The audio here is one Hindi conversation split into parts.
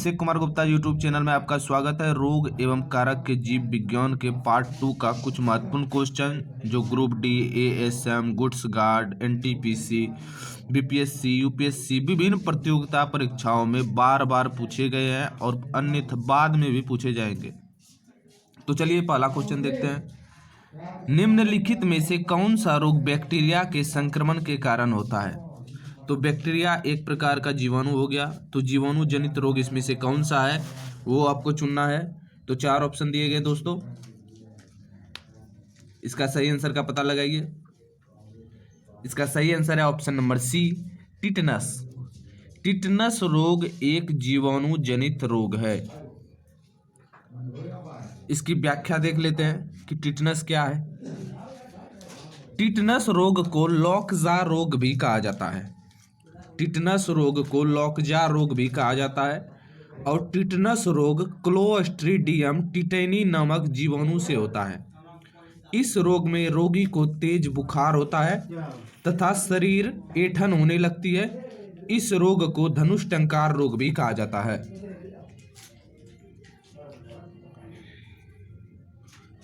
अभिषेक कुमार गुप्ता यूट्यूब चैनल में आपका स्वागत है। रोग एवं कारक के जीव विज्ञान के पार्ट 2 का कुछ महत्वपूर्ण क्वेश्चन जो group D, ASM, goods guard, NTPC, BPSC, UPSC विभिन्न प्रतियोगिता परीक्षाओं में बार बार पूछे गए हैं और अन्यथा बाद में भी पूछे जाएंगे। तो चलिए पहला क्वेश्चन देखते हैं। निम्नलिखित में से कौन सा रोग बैक्टीरिया के संक्रमण के कारण होता है? तो बैक्टीरिया एक प्रकार का जीवाणु हो गया, तो जीवाणु जनित रोग इसमें से कौन सा है वो आपको चुनना है। तो 4 ऑप्शन दिए गए दोस्तों, इसका सही आंसर का पता लगाइए। इसका सही आंसर है option number C, tetanus. Tetanus रोग एक जीवाणु जनित रोग है। इसकी व्याख्या देख लेते हैं कि टिटनस क्या है। टिटनस रोग को लॉकजा रोग भी कहा जाता है। टिटनस रोग को लॉकजा रोग भी कहा जाता है और टिटनस रोग क्लोस्ट्रीडियम टिटेनी नामक जीवाणु से होता है। इस रोग में रोगी को तेज बुखार होता है तथा शरीर ऐंठन होने लगती है। इस रोग को धनुष टंकार रोग भी कहा जाता है।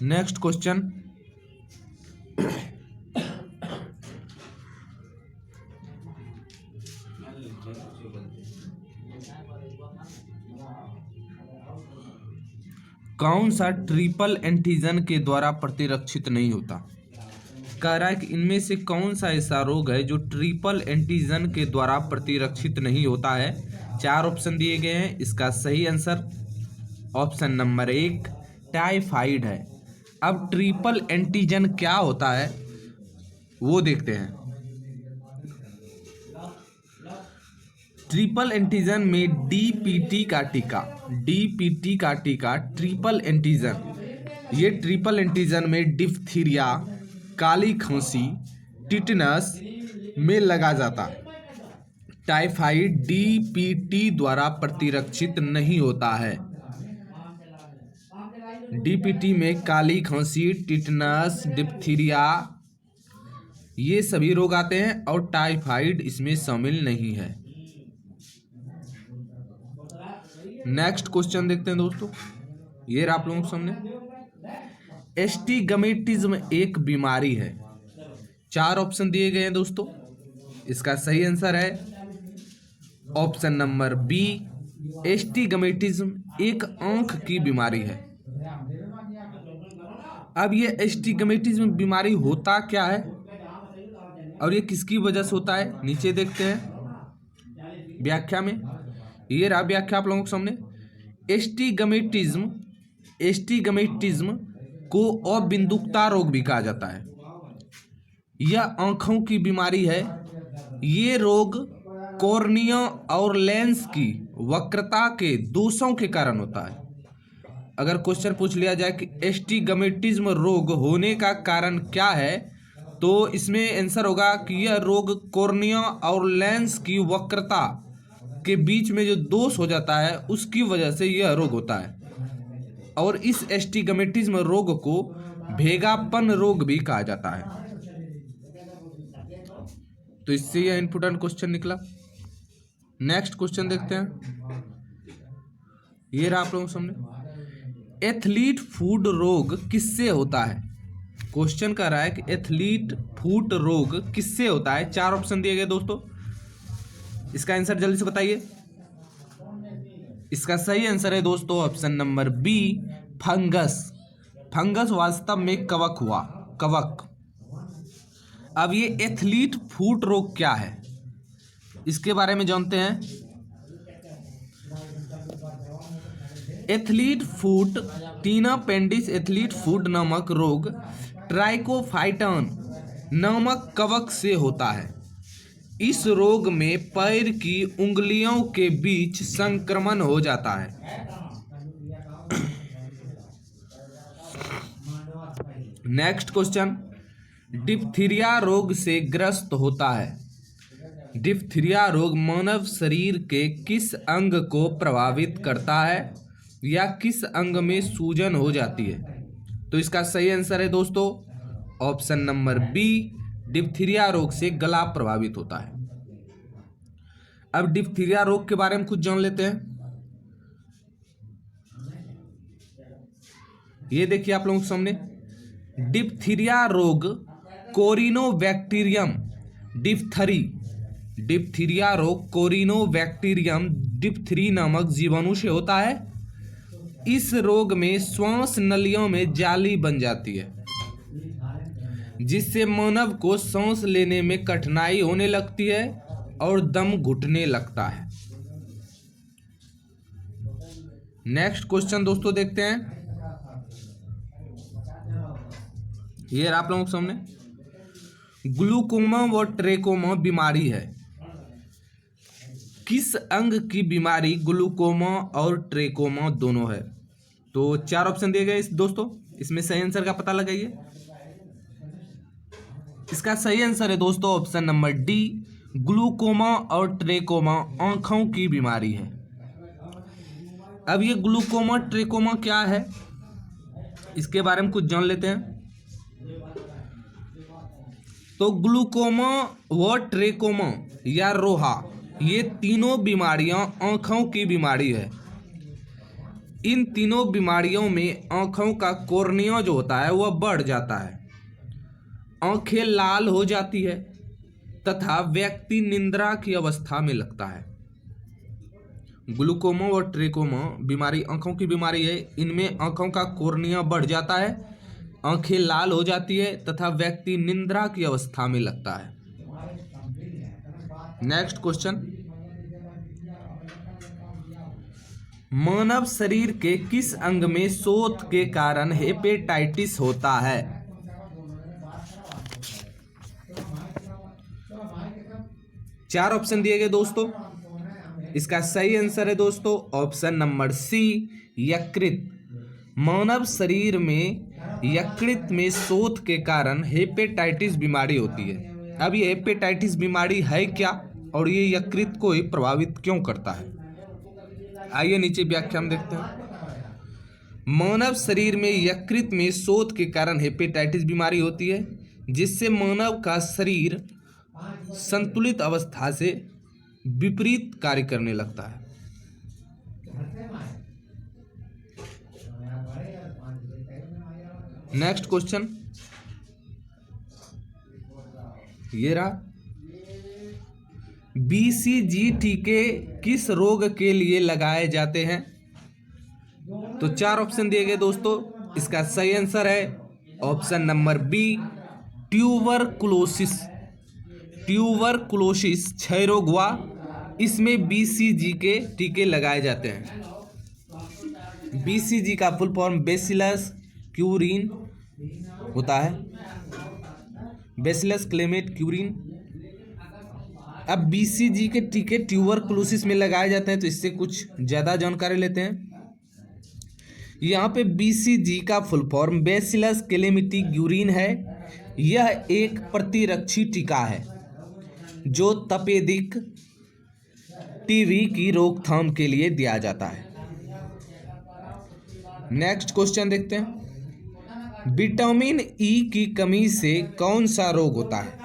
नेक्स्ट क्वेश्चन, कौन सा ट्रिपल एंटीजन के द्वारा प्रतिरक्षित नहीं होता? कह रहा है कि इनमें से कौन सा ऐसा रोग है जो ट्रिपल एंटीजन के द्वारा प्रतिरक्षित नहीं होता है। 4 ऑप्शन दिए गए हैं। इसका सही आंसर ऑप्शन नंबर 1 टाइफाइड है। अब ट्रिपल एंटीजन क्या होता है वो देखते हैं। ट्रिपल एंटीजन में डीपीटी का टीका ट्रिपल एंटीजन। ये ट्रिपल एंटीजन में डिप्थीरिया, काली खांसी, टिटनस में लगा जाता है। टाइफाइड डीपीटी द्वारा प्रतिरक्षित नहीं होता है। डीपीटी में काली खांसी, टिटनस, डिप्थीरिया ये सभी रोग आते हैं और टाइफाइड इसमें शामिल नहीं है। नेक्स्ट क्वेश्चन देखते हैं दोस्तों। ये रहा आप लोगों के सामने। एस्टिगमेटिज्म एक बीमारी है। 4 ऑप्शन दिए गए हैं दोस्तों। इसका सही आंसर है ऑप्शन नंबर बी, एस्टिगमेटिज्म एक आंख की बीमारी है। अब ये एस्टिगमेटिज्म बीमारी होता क्या है और ये किसकी वजह से होता है, नीचे देखते हैं व्याख्या में। ये रहा व्याख्या आप लोगों के सामने। एस्टिगमेटिज्म को अबिंदुकता रोग भी कहा जाता है। यह आंखों की बीमारी है। ये रोग कॉर्निया और लेंस की वक्रता के दोषों के कारण होता है। अगर क्वेश्चन पूछ लिया जाए कि एस्टिगमेटिज्म रोग होने का कारण क्या है, तो इसमें आंसर होगा कि यह रोग कॉर्निया और लेंस की वक्रता के बीच में जो दोष हो जाता है उसकी वजह से यह रोग होता है। और इस एस्टिगमेटिज्म रोग को भेगापन रोग भी कहा जाता है। तो इससे यह इंपॉर्टेंट क्वेश्चन निकला। नेक्स्ट क्वेश्चन देखते हैं। ये रहा आप लोगों के सामने। एथलीट फुट रोग किससे होता है? क्वेश्चन कह रहा है कि एथलीट फुट रोग किससे होता है। 4 ऑप्शन दिए गए दोस्तों। इसका आंसर जल्दी से बताइए। इसका सही आंसर है दोस्तों option number B, fungus. Fungus वास्तव में कवक हुआ, कवक। अब ये एथलीट फुट रोग क्या है इसके बारे में जानते हैं। एथलीट फुट, टीना पेंडिस एथलीट फुट नामक रोग ट्राइकोफाइटन नामक कवक से होता है। इस रोग में पैर की उंगलियों के बीच संक्रमण हो जाता है। नेक्स्ट क्वेश्चन, डिप्थीरिया रोग से ग्रस्त होता है। डिप्थीरिया रोग मानव शरीर के किस अंग को प्रभावित करता है या किस अंग में सूजन हो जाती है? तो इसका सही आंसर है दोस्तों ऑप्शन नंबर बी, डिप्थीरिया रोग से गला प्रभावित होता है। अब डिप्थीरिया रोग के बारे में कुछ जान लेते हैं। ये देखिए आप लोगों के सामने, डिप्थीरिया रोग कोरिनोबैक्टीरियम डिप्थीरिया रोग कोरिनोबैक्टीरियम डिप्थरी नामक जीवाणु से होता है। इस रोग में श्वास नलियों में जाली बन जाती है, जिससे मानव को सांस लेने में कठिनाई होने लगती है और दम घुटने लगता है। नेक्स्ट क्वेश्चन दोस्तों देखते हैं। ये आप लोगों के सामने, ग्लूकोमा व ट्रेकोमा बीमारी है। किस अंग की बीमारी ग्लूकोमा और ट्रेकोमा दोनों है? तो 4 ऑप्शन दिए गए दोस्तों, इसमें सही आंसर का पता लगाइए। इसका सही आंसर है दोस्तों ऑप्शन नंबर डी, ग्लूकोमा और ट्रेकोमा आंखों की बीमारी है। अब ये ग्लूकोमा ट्रेकोमा क्या है, इसके बारे में कुछ जान लेते हैं। तो ग्लूकोमा व ट्रेकोमा या रोहा, ये तीनों बीमारियां आंखों की बीमारी है। इन तीनों बीमारियों में आंखों का कॉर्निया जो होता है वह बढ़ जाता है, आंखें लाल हो जाती है तथा व्यक्ति निद्रा की अवस्था में लगता है। ग्लूकोमा और ट्रेकोमा बीमारी आंखों की बीमारी है। इनमें आंखों का कॉर्निया बढ़ जाता है, आंखें लाल हो जाती है तथा व्यक्ति निद्रा की अवस्था में लगता है। नेक्स्ट क्वेश्चन, मानव शरीर के किस अंग में शोथ के कारण हेपेटाइटिस होता है? चार ऑप्शन दिए गए दोस्तों, इसका सही आंसर है दोस्तों ऑप्शन नंबर सी, यकृत। मानव शरीर में यकृत में शोथ के कारण हेपेटाइटिस बीमारी होती है। अब ये हेपेटाइटिस बीमारी है क्या और ये यकृत को ही प्रभावित क्यों करता है? आइए नीचे व्याख्या में देखते हैं। मानव शरीर में यकृत में शोथ के कारण हेपेटाइटिस बीमारी होती है, जिससे मानव का शरीर संतुलित अवस्था से विपरीत कार्य करने लगता है। नेक्स्ट क्वेश्चन ये रहा, बीसीजी टीके किस रोग के लिए लगाए जाते हैं? तो 4 ऑप्शन दिए गए दोस्तों, इसका सही आंसर है option number B, tuberculosis. Tuberculosis क्षय रोग हुआ, इसमें बीसीजी के टीके लगाए जाते हैं। बीसीजी का फुल फॉर्म बेसिलस क्यूरिन होता है, बेसिलस क्लेमेट क्यूरिन। अब बीसीजी के टीके ट्यूबरकुलोसिस में लगाए जाते हैं, तो इससे कुछ ज़्यादा जानकारी लेते हैं। यहाँ पे बीसीजी का फुल फॉर्म बेसिलस क्लेमेटी ग्यूरिन है। यह एक प्रतिरक्षी टीका है जो तपेदिक टीबी की रोकथाम के लिए दिया जाता है। नेक्स्ट क्वेश्चन देखते हैं, विटामिन ई की कमी से कौन सा रोग होता है?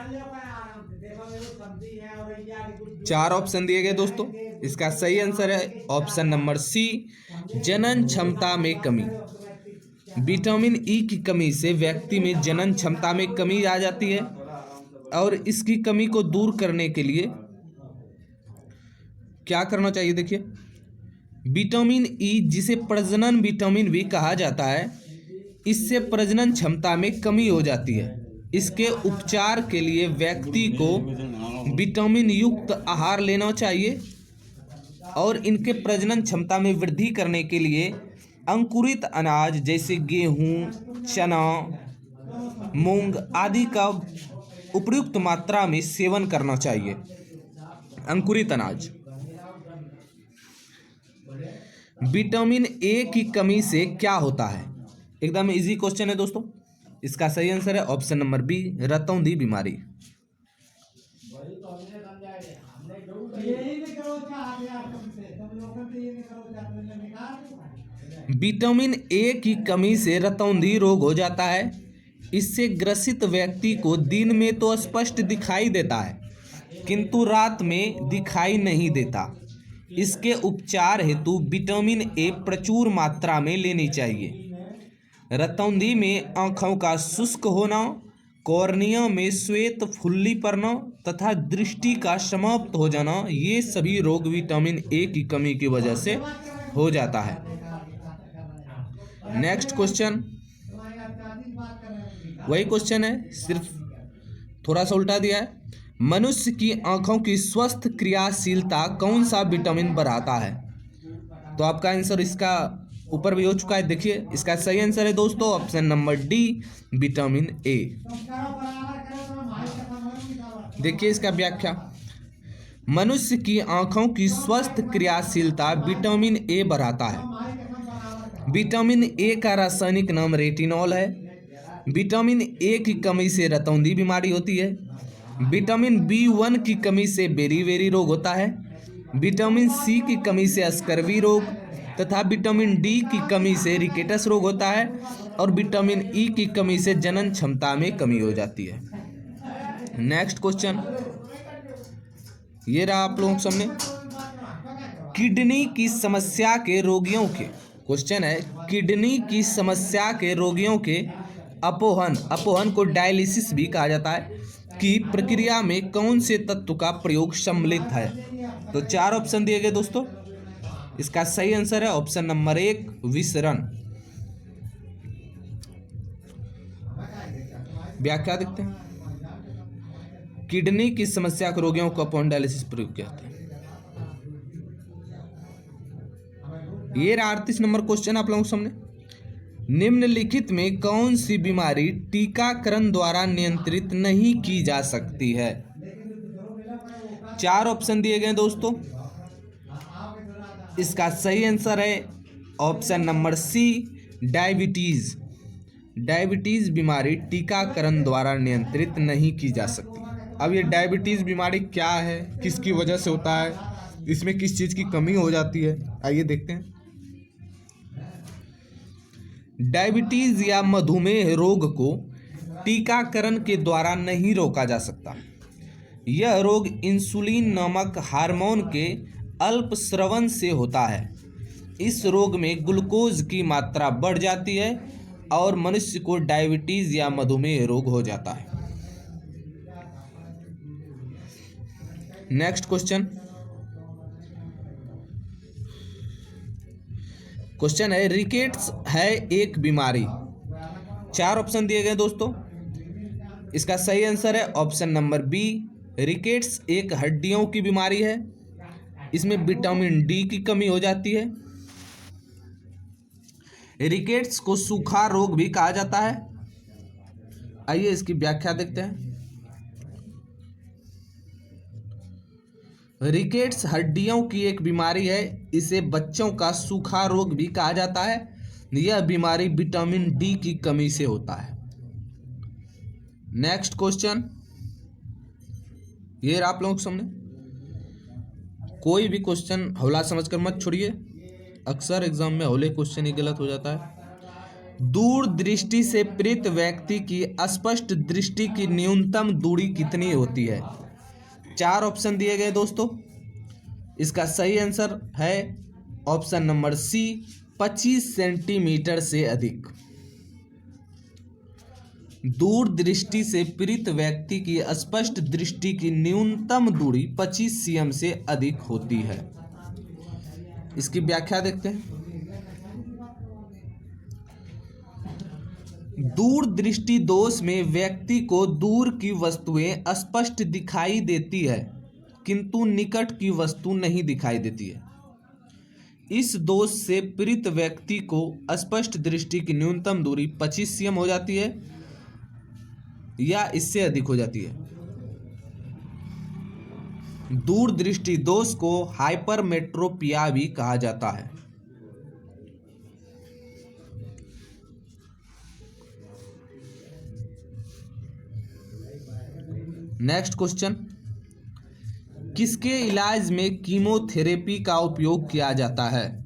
4 ऑप्शन दिए गए दोस्तों, इसका सही आंसर है ऑप्शन नंबर सी, जनन क्षमता में कमी। विटामिन ई की कमी से व्यक्ति में जनन क्षमता में कमी आ जाती है और इसकी कमी को दूर करने के लिए क्या करना चाहिए? देखिए, विटामिन ई जिसे प्रजनन विटामिन भी कहा जाता है, इससे प्रजनन क्षमता में कमी हो जाती है। इसके उपचार के लिए व्यक्ति को विटामिन युक्त आहार लेना चाहिए और इनके प्रजनन क्षमता में वृद्धि करने के लिए अंकुरित अनाज जैसे गेहूं, चना, मूंग आदि का उपयुक्त मात्रा में सेवन करना चाहिए। अंकुरित अनाज। विटामिन ए की कमी से क्या होता है? एकदम इजी क्वेश्चन है दोस्तों, इसका सही आंसर है ऑप्शन नंबर बी, रतौंधी बीमारी। विटामिन ए की कमी से रतौंधी रोग हो जाता है। इससे ग्रसित व्यक्ति को दिन में तो स्पष्ट दिखाई देता है, किंतु रात में दिखाई नहीं देता। इसके उपचार हेतु विटामिन ए प्रचुर मात्रा में लेनी चाहिए। रतौंधी में आँखों का शुष्क होना, कॉर्निया में श्वेत फुल्ली पड़ना तथा दृष्टि का समाप्त हो जाना, ये सभी रोग विटामिन ए की कमी की वजह से हो जाता है। नेक्स्ट क्वेश्चन, वही क्वेश्चन है, सिर्फ थोड़ा सा उल्टा दिया है। मनुष्य की आंखों की स्वस्थ क्रियाशीलता कौन सा विटामिन बढ़ाता है? तो आपका आंसर इसका ऊपर भी हो चुका है। देखिए इसका सही आंसर है दोस्तों option number D, vitamin A. देखिए इसका व्याख्या, मनुष्य की आंखों की स्वस्थ क्रियाशीलता विटामिन ए बढ़ाता है। विटामिन ए का रासायनिक नाम रेटिनॉल है। विटामिन ए की कमी से रतौंधी बीमारी होती है। विटामिन B1 की कमी से बेरी रोग होता है। विटामिन सी की कमी से स्कर्वी रोग तथा विटामिन डी की कमी से रिकेटस रोग होता है और विटामिन ई की कमी से जनन क्षमता में कमी हो जाती है। नेक्स्ट क्वेश्चन, ये रहा आप लोगों के सामने, किडनी की समस्या के रोगियों के, क्वेश्चन है किडनी की समस्या के रोगियों के अपोहन को डायलिसिस भी कहा जाता है की प्रक्रिया में कौन से तत्व का प्रयोग सम्मिलित है? तो 4 ऑप्शन दिए गए दोस्तों, इसका सही आंसर है ऑप्शन नंबर 1, विसरण। व्याख्या देखते हैं, किडनी की समस्या के रोगियों को अपोहन डायलिसिस प्रयोग किया जाता है। ये 38 नंबर क्वेश्चन आप लोगों के सामने, निम्नलिखित में कौन सी बीमारी टीकाकरण द्वारा नियंत्रित नहीं की जा सकती है? 4 ऑप्शन दिए गए दोस्तों, इसका सही आंसर है option number C, diabetes. Diabetes बीमारी टीकाकरण द्वारा नियंत्रित नहीं की जा सकती। अब ये डायबिटीज बीमारी क्या है, किसकी वजह से होता है, इसमें किस चीज की कमी हो जाती है, आइए देखते हैं। डायबिटीज या मधुमेह रोग को टीकाकरण के द्वारा नहीं रोका जा सकता। यह रोग इंसुलिन नामक हार्मोन के अल्प स्रवन से होता है। इस रोग में ग्लूकोज की मात्रा बढ़ जाती है और मनुष्य को डायबिटीज या मधुमेह रोग हो जाता है। नेक्स्ट क्वेश्चन है रिकेट्स है एक बीमारी। 4 ऑप्शन दिए गए दोस्तों, इसका सही आंसर है ऑप्शन नंबर बी, रिकेट्स एक हड्डियों की बीमारी है। इसमें विटामिन डी की कमी हो जाती है। रिकेट्स को सूखा रोग भी कहा जाता है। आइए इसकी व्याख्या देखते हैं। रिकेट्स हड्डियों की एक बीमारी है, इसे बच्चों का सूखा रोग भी कहा जाता है। यह बीमारी विटामिन डी की कमी से होता है। नेक्स्ट क्वेश्चन, ये आप लोगों के सामने, कोई भी क्वेश्चन हौला समझकर मत छोड़िए, अक्सर एग्जाम में हौले क्वेश्चन ही गलत हो जाता है। दूर दृष्टि से पीड़ित व्यक्ति की स्पष्ट दृष्टि की न्यूनतम दूरी कितनी होती है? 4 ऑप्शन दिए गए दोस्तों, इसका सही आंसर है ऑप्शन नंबर सी, 25 सेंटीमीटर से अधिक। दूर दृष्टि से पीड़ित व्यक्ति की स्पष्ट दृष्टि की न्यूनतम दूरी 25 cm से अधिक होती है। इसकी व्याख्या देखते हैं। दूर दृष्टि दोष में व्यक्ति को दूर की वस्तुएं स्पष्ट दिखाई देती है किंतु निकट की वस्तु नहीं दिखाई देती है। इस दोष से पीड़ित व्यक्ति को स्पष्ट दृष्टि की न्यूनतम दूरी 25 cm हो जाती है या इससे अधिक हो जाती है। दूर दृष्टि दोष को हाइपरमेट्रोपिया भी कहा जाता है। नेक्स्ट क्वेश्चन, किसके इलाज में कीमोथेरेपी का उपयोग किया जाता है?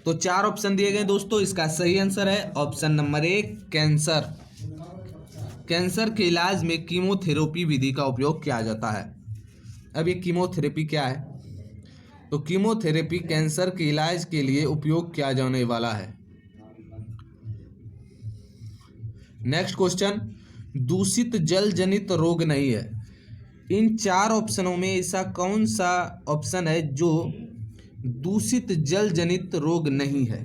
तो 4 ऑप्शन दिए गए दोस्तों, इसका सही आंसर है ऑप्शन नंबर 1, कैंसर। कैंसर के इलाज में कीमोथेरेपी विधि का उपयोग किया जाता है। अब ये कीमोथेरेपी क्या है? तो कीमोथेरेपी कैंसर के इलाज के लिए उपयोग किया जाने वाला है। नेक्स्ट क्वेश्चन, दूषित जल जनित रोग नहीं है। इन 4 ऑप्शनों में ऐसा कौन सा ऑप्शन है जो दूषित जल जनित रोग नहीं है?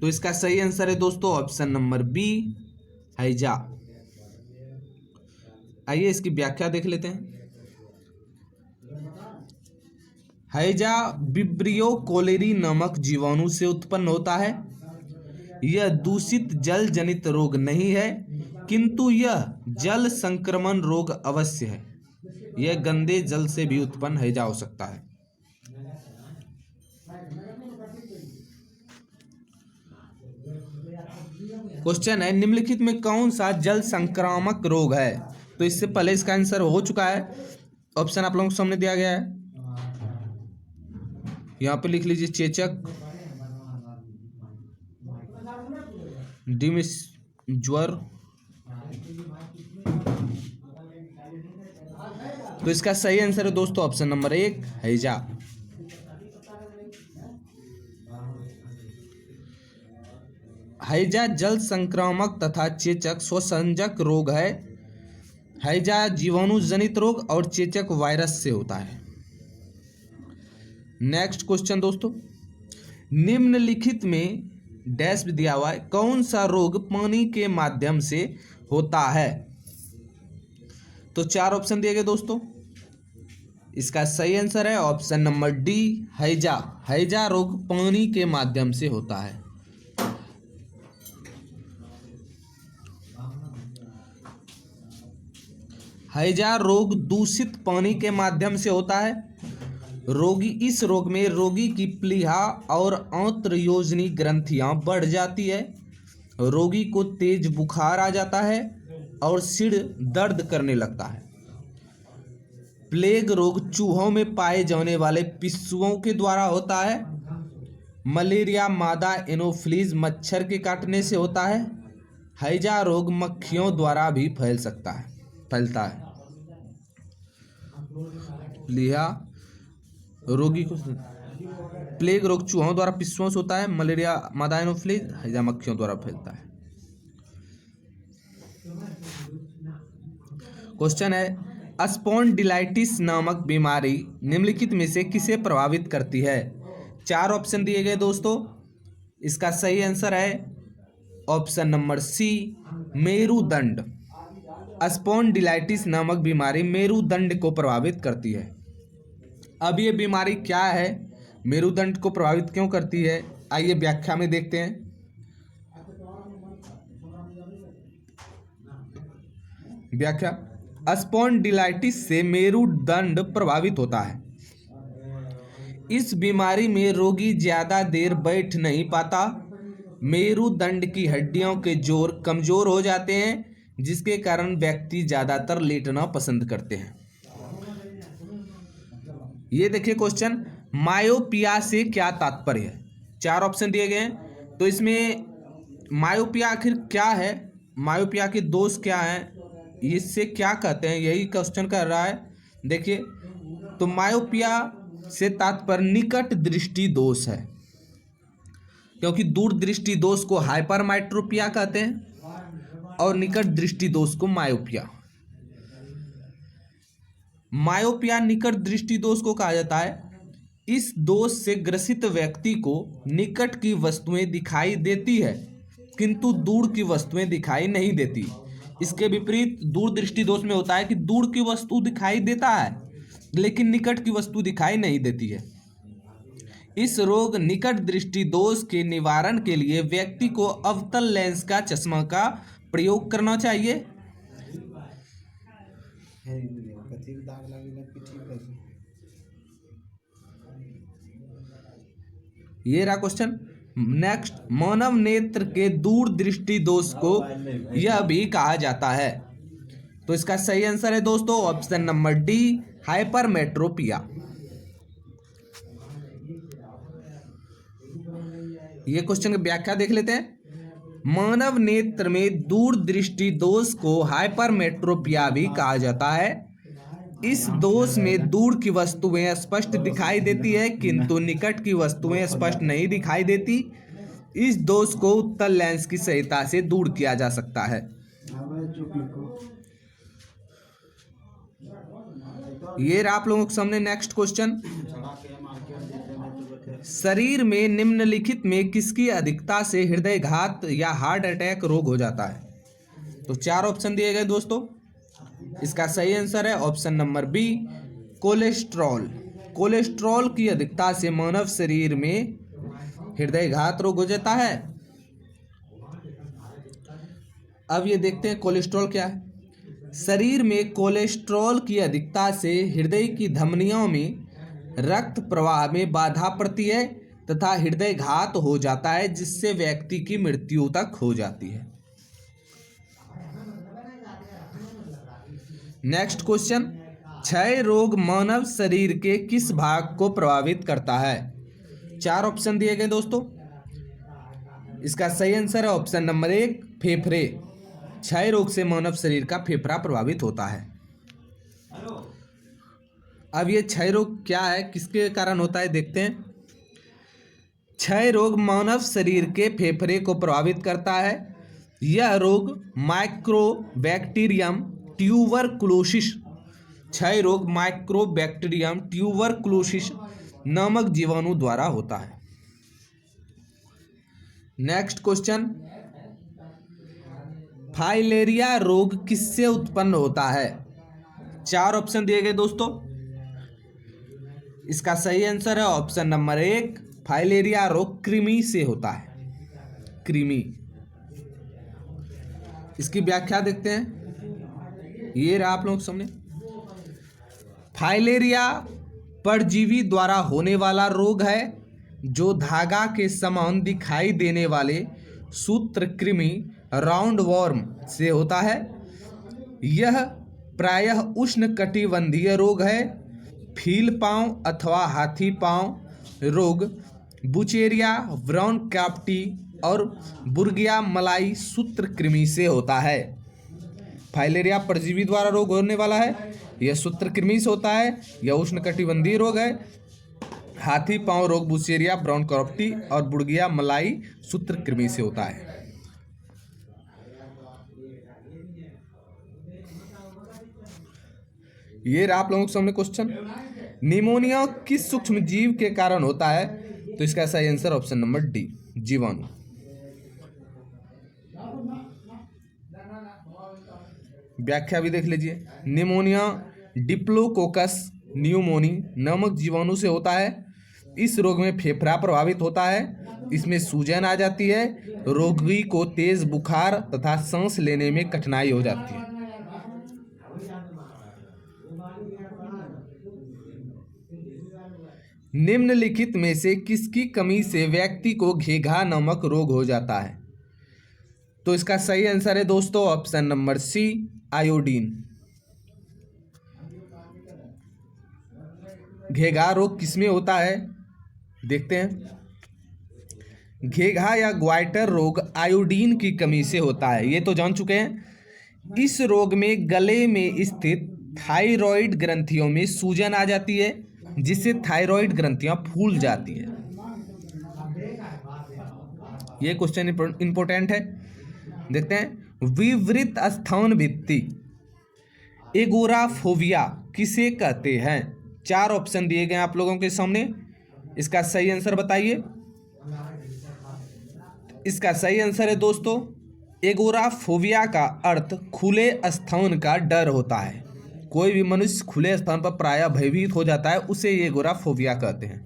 तो इसका सही आंसर है दोस्तों ऑप्शन नंबर बी, हैजा। आइए इसकी व्याख्या देख लेते हैं। हैजा विब्रियो कोलेरी नामक जीवाणु से उत्पन्न होता है। यह दूषित जल जनित रोग नहीं है, किंतु यह जल संक्रमण रोग अवश्य है। यह गंदे जल से भी उत्पन्न हैजा हो सकता है। क्वेश्चन है, निम्नलिखित में कौन सा जल संक्रामक रोग है? तो इससे पहले इसका आंसर हो चुका है। ऑप्शन आप लोगों के सामने दिया गया है, यहां पे लिख लीजिए चेचक, डिमिस, ज्वर। तो इसका सही आंसर है दोस्तों ऑप्शन नंबर 1, हैजा। हैजा जल संक्रामक तथा चेचक स्वसंजक रोग है। हैजा जीवाणु जनित रोग और चेचक वायरस से होता है। नेक्स्ट क्वेश्चन दोस्तों, निम्नलिखित में डैश भी दिया हुआ है, कौन सा रोग पानी के माध्यम से होता है? तो 4 ऑप्शन दिए गए दोस्तों, इसका सही आंसर है ऑप्शन नंबर डी, हैजा। हैजा रोग पानी के माध्यम से होता है। हैजा रोग दूषित पानी के माध्यम से होता है। इस रोग में रोगी की प्लीहा और आंत्रयोजनी ग्रंथियां बढ़ जाती है। रोगी को तेज बुखार आ जाता है और सिर दर्द करने लगता है। प्लेग रोग चूहों में पाए जाने वाले पिस्सुओं के द्वारा होता है। मलेरिया मादा एनोफ्लीज मच्छर के काटने से होता है। हैजा रोग मक्खियों द्वारा भी फैलता है। प्लीहा रोगी को, प्लेग रोग चूहों द्वारा पिस्सुओं से होता है। मलेरिया मादा एनोफ्लीज हैजा मक्खियों द्वारा फैलता है। क्वेश्चन है, स्पॉन्डिलाइटिस नामक बीमारी निम्नलिखित में से किसे प्रभावित करती है? 4 ऑप्शन दिए गए दोस्तों, इसका सही आंसर है ऑप्शन नंबर सी, मेरुदंड। स्पॉन्डिलाइटिस नामक बीमारी मेरुदंड को प्रभावित करती है। अब ये बीमारी क्या है, मेरुदंड को प्रभावित क्यों करती है, आइए व्याख्या में देखते हैं। व्याख्या, स्पॉन्डिलाइटिस से मेरुदंड प्रभावित होता है। इस बीमारी में रोगी ज्यादा देर बैठ नहीं पाता। मेरुदंड की हड्डियों के जोड़ कमजोर हो जाते हैं, जिसके कारण व्यक्ति ज्यादातर लेटना पसंद करते हैं। ये देखिए क्वेश्चन, मायोपिया से क्या तात्पर्य है? 4 ऑप्शन दिए गए हैं, तो इसमें मायोपिया आखिर क्या है, मायोपिया के दोष क्या हैं, इससे क्या कहते हैं, यही क्वेश्चन कर रहा है। देखिए, तो मायोपिया से तात्पर्य निकट दृष्टि दोष है, क्योंकि दूर दृष्टि दोष को हाइपरमेट्रोपिया कहते हैं और निकट दृष्टि दोष को मायोपिया। मायोपिया निकट दृष्टि दोष को कहा जाता है। इस दोष से ग्रसित व्यक्ति को निकट की वस्तुएं दिखाई देती है, किंतु दूर की वस्तुएं दिखाई नहीं देती। इसके विपरीत दूर दृष्टि दोष में होता है कि दूर की वस्तु दिखाई देता है, लेकिन निकट की वस्तु दिखाई नहीं देती है। इस रोग निकट दृष्टि दोष के निवारण के लिए व्यक्ति को अवतल लेंस का चश्मा का प्रयोग करना चाहिए। ये रहा क्वेश्चन। नेक्स्ट, मानव नेत्र के दूर दृष्टि दोष को यह भी कहा जाता है। तो इसका सही आंसर है दोस्तों ऑप्शन नंबर डी, हाइपरमेट्रोपिया। ये क्वेश्चन की व्याख्या देख लेते हैं। मानव नेत्र में दूर दृष्टि दोष को हाइपरमेट्रोपिया भी कहा जाता है। इस दोष में दूर की वस्तुएं स्पष्ट दिखाई देती है, किंतु निकट की वस्तुएं स्पष्ट नहीं दिखाई देती। इस दोष को उत्तल लेंस की सहायता से दूर किया जा सकता है। ये रहा आप लोगों के सामने नेक्स्ट क्वेश्चन। शरीर में निम्नलिखित में किसकी अधिकता से हृदयघात या हार्ट अटैक रोग हो जाता है? तो चार ऑप्शन दिए गए दोस्तों। इसका सही आंसर है option number B, cholesterol. Cholesterol की अधिकता से मानव शरीर में हृदयघात रोग हो जाता है। अब ये देखते हैं कोलेस्ट्रॉल क्या है। शरीर में कोलेस्ट्रॉल की अधिकता से हृदय की धमनियों में रक्त प्रवाह में बाधा पड़ती है तथा हृदयघात हो जाता है, जिससे व्यक्ति की मृत्यु तक हो जाती है। नेक्स्ट क्वेश्चन, क्षय रोग मानव शरीर के किस भाग को प्रभावित करता है? चार ऑप्शन दिए गए दोस्तों। इसका सही आंसर है ऑप्शन नंबर एक, फेफड़े। क्षय रोग से मानव शरीर का फेफड़ा प्रभावित होता है। अब ये क्षय रोग क्या है, किसके कारण होता है, देखते हैं। क्षय रोग मानव शरीर के फेफड़े को प्रभावित करता है। यह रोग माइक्रोबैक्टीरियम ट्यूबरकुलोसिस, क्षय रोग माइक्रोबैक्टीरियम ट्यूबरकुलोसिस नामक जीवाणु द्वारा होता है। नेक्स्ट क्वेश्चन, फाइलेरिया रोग किससे उत्पन्न होता है? चार ऑप्शन दिए गए दोस्तों। इसका सही आंसर है ऑप्शन नंबर एक, फाइलेरिया रोग कृमि से होता है। कृमि। इसकी व्याख्या देखते हैं। ये रहा आप लोगों के सामने। फाइलेरिया परजीवी द्वारा होने वाला रोग है जो धागा के समान दिखाई देने वाले सूत्रकृमि राउंड वॉर्म से होता है। यह प्रायः उष्णकटिबंधीय रोग है। फील पाँव अथवा हाथी पाँव रोग बुचेरिया, ब्राउन कैप्टी और बुर्गिया मलाई सूत्रकृमि से होता है। फाइलेरिया परजीवी द्वारा रोग होने वाला है, यह सूत्रकृमि से होता है, यह उष्णकटिबंधीय रोग है। हाथी पाँव रोग बुचेरिया, ब्राउन कैप्टी और बुर्गिया मलाई सूत्रकृमि से होता है। ये रहा आप लोगों के सामने क्वेश्चन। निमोनिया किस सूक्ष्म जीव के कारण होता है? तो इसका सही आंसर ऑप्शन नंबर डी, जीवाणु। व्याख्या भी देख लीजिए। निमोनिया डिप्लोकोकस न्यूमोनी नामक जीवाणु से होता है। इस रोग में फेफड़ा प्रभावित होता है। इसमें सूजन आ जाती है। रोगी को तेज बुखार तथा सांस लेने में कठिनाई हो जाती है। निम्नलिखित में से किसकी कमी से व्यक्ति को घेघा नामक रोग हो जाता है? तो इसका सही आंसर है दोस्तों ऑप्शन नंबर सी, आयोडीन। घेघा रोग किसमें होता है, देखते हैं। घेघा या ग्वाइटर रोग आयोडीन की कमी से होता है, ये तो जान चुके हैं। इस रोग में गले में स्थित थायराइड ग्रंथियों में सूजन आ जाती है, जिससे थायराइड ग्रंथियां फूल जाती है। ये क्वेश्चन इंपॉर्टेंट है, देखते हैं। विवृत स्थान भित्ति एगोराफोबिया किसे कहते हैं? चार ऑप्शन दिए गए आप लोगों के सामने। इसका सही आंसर बताइए। इसका सही आंसर है दोस्तों, एगोराफोबिया का अर्थ खुले स्थान का डर होता है। कोई भी मनुष्य खुले स्थान पर प्रायः भयभीत हो जाता है, उसे ये एगोराफोबिया कहते हैं।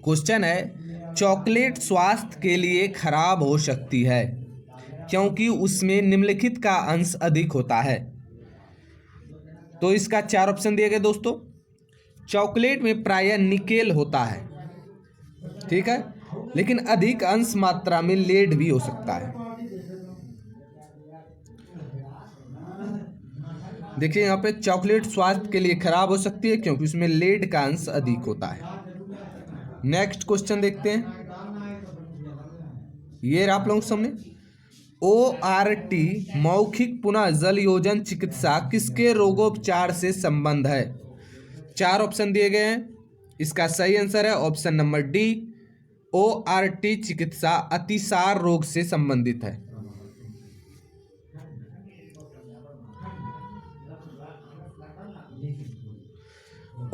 क्वेश्चन है, चॉकलेट स्वास्थ्य के लिए खराब हो सकती है क्योंकि उसमें निम्नलिखित का अंश अधिक होता है। तो इसका चार ऑप्शन दिए गए दोस्तों। चॉकलेट में प्रायः निकेल होता है, ठीक है, लेकिन अधिक अंश मात्रा में लेड भी हो सकता है। देखिए यहाँ पे चॉकलेट स्वास्थ्य के लिए खराब हो सकती है क्योंकि उसमें लेड का अंश अधिक होता है। नेक्स्ट क्वेश्चन देखते हैं। ये आप लोगों के सामने। ORT मौखिक पुनः जल योजन चिकित्सा किसके रोगोपचार से संबंध है? 4 ऑप्शन दिए गए हैं, इसका सही आंसर है ऑप्शन नंबर डी, ORT चिकित्सा अतिसार रोग से संबंधित है।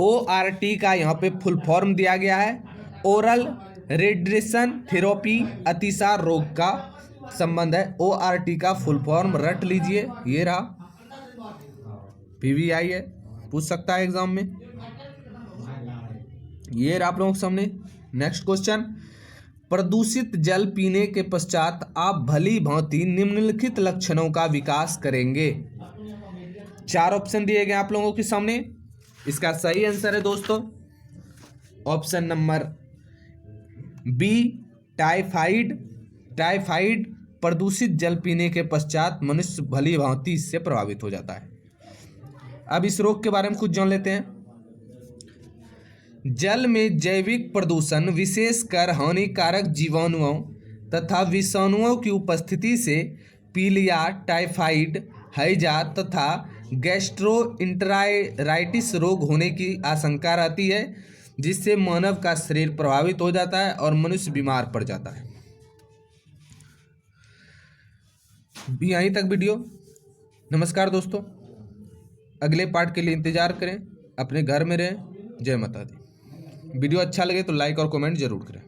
ORT का यहाँ पे फुल फॉर्म दिया गया है, ओरल रेड्रेशन थेरेपी, अतिसार रोग का संबंध है। ORT का फुल फॉर्म रट लीजिए, ये रहा, PVI है, पूछ सकता है एग्जाम में, ये रहा आप लोगों के सामने। नेक्स्ट क्वेश्चन, प्रदूषित जल पीने के पश्चात आप भली भांति निम्नलिखित लक्षणों का विकास करेंगे। 4 ऑप्शन दिए गए आप लोगों के सामने, इसका सही आंसर है दोस्तों option number B, typhoid. Typhoid प्रदूषित जल पीने के पश्चात मनुष्य भली भांति इससे प्रभावित हो जाता है। अब इस रोग के बारे में कुछ जान लेते हैं। जल में जैविक प्रदूषण, विशेषकर हानिकारक जीवाणुओं तथा विषाणुओं की उपस्थिति से पीलिया, टाइफाइड, हैजा तथा गैस्ट्रोइंटेराइटिस रोग होने की आशंका रहती है, जिससे मानव का शरीर प्रभावित हो जाता है और मनुष्य बीमार पड़ जाता है। यहीं तक वीडियो। नमस्कार दोस्तों, अगले पार्ट के लिए इंतजार करें, अपने घर में रहें। जय माता दी। वीडियो अच्छा लगे तो लाइक और कमेंट जरूर करें।